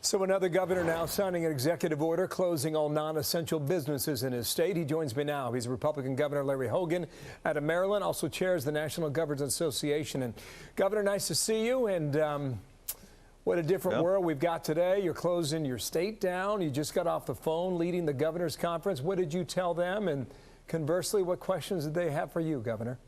So another governor now signing an executive order closing all non-essential businesses in his state. He joins me now. He's Republican Governor Larry Hogan out of Maryland, also chairs the National Governors Association. And Governor, nice to see you. And what a different world we've got today. You're closing your state down. You just got off the phone leading the governors conference. What did you tell them? And conversely, what questions did they have for you, Governor?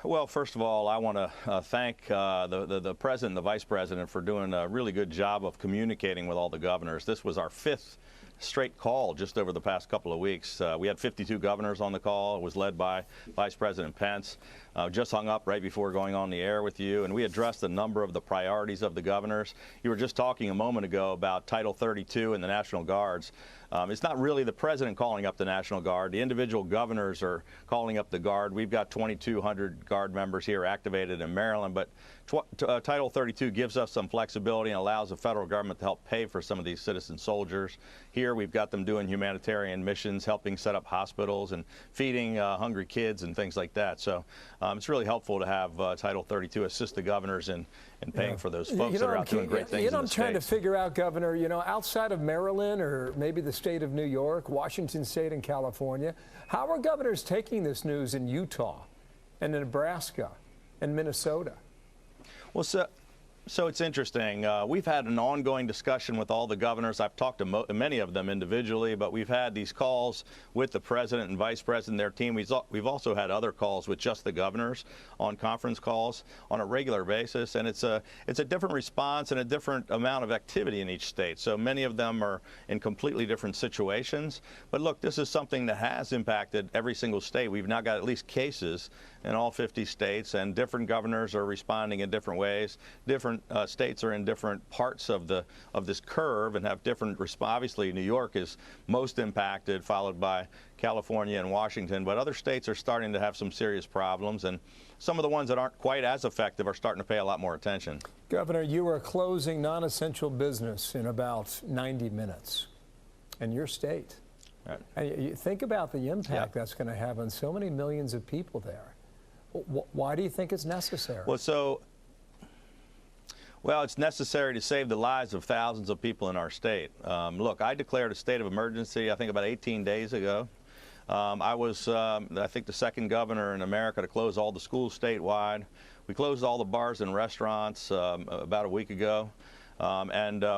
Well, first of all, I want to thank the president and the vice president for doing a really good job of communicating with all the governors. This was our fifth straight call just over the past couple of weeks. We had 52 governors on the call. It was led by Vice President Pence. Just hung up right before going on the air with you, and we addressed a number of the priorities of the governors. You were just talking a moment ago about Title 32 and the National Guards. It's not really the president calling up the National Guard. The individual governors are calling up the Guard. We've got 2,200 Guard members here activated in Maryland, but Title 32 gives us some flexibility and allows the federal government to help pay for some of these citizen soldiers. Here we've got them doing humanitarian missions, helping set up hospitals and feeding hungry kids and things like that. So it's really helpful to have Title 32 assist the governors in paying for those folks that are out doing great things in the I'm trying to figure out, Governor, outside of Maryland or maybe the state of New York, Washington State and California, how are governors taking this news in Utah and in Nebraska and Minnesota? Well, so it's interesting. We've had an ongoing discussion with all the governors. I've talked to many of them individually, but we've had these calls with the president and vice president and their team. We've also had other calls with just the governors on conference calls on a regular basis, and it's a different response and a different amount of activity in each state. So many of them are in completely different situations. But look, this is something that has impacted every single state. We've now got at least cases in all 50 states, and different governors are responding in different ways. Different states are in different parts of this curve and have different obviously, New York is most impacted, followed by California and Washington, but other states are starting to have some serious problems, and some of the ones that aren't quite as effective are starting to pay a lot more attention. Governor, you are closing non-essential business in about 90 minutes in your state. Right. And you think about the impact that's going to have on so many millions of people there. Why do you think it's necessary? Well, it's necessary to save the lives of thousands of people in our state. Look, I declared a state of emergency, I think, about 18 days ago. I was, I think, the second governor in America to close all the schools statewide. We closed all the bars and restaurants about a week ago.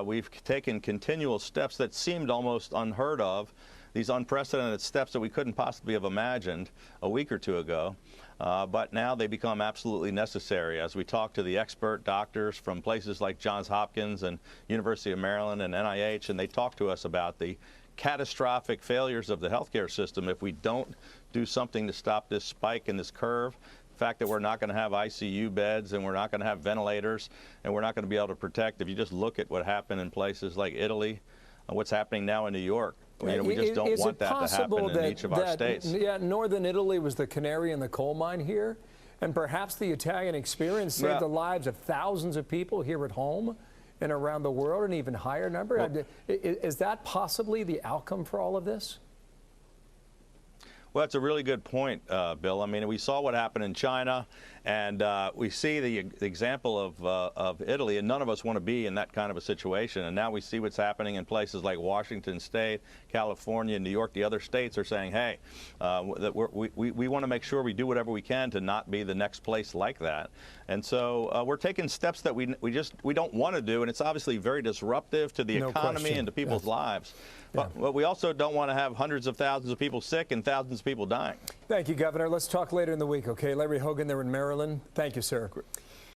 We've taken continual steps that seemed almost unheard of, these unprecedented steps that we couldn't possibly have imagined a week or two ago. But now they become absolutely necessary as we talk to the expert doctors from places like Johns Hopkins and University of Maryland and NIH, and they talk to us about the catastrophic failures of the healthcare system if we don't do something to stop this spike in this curve. The fact that we're not going to have ICU beds and we're not going to have ventilators and we're not going to be able to protect. If you just look at what happened in places like Italy, what's happening now in New York, we just don't want that to happen in each of our states. Yeah, Northern Italy was the canary in the coal mine here, and perhaps the Italian experience saved the lives of thousands of people here at home and around the world, an even higher number. Well, is that possibly the outcome for all of this? Well, that's a really good point, Bill. I mean, we saw what happened in China, and we see the example of Italy, and none of us want to be in that kind of a situation. And now we see what's happening in places like Washington State, California, New York. The other states are saying, hey, we want to make sure we do whatever we can to not be the next place like that. And so we're taking steps that we don't want to do, and it's obviously very disruptive to the economy and to people's lives. But we also don't want to have hundreds of thousands of people sick and thousands of people dying. Thank you, Governor. Let's talk later in the week, okay? Larry Hogan there in Maryland. Thank you, sir.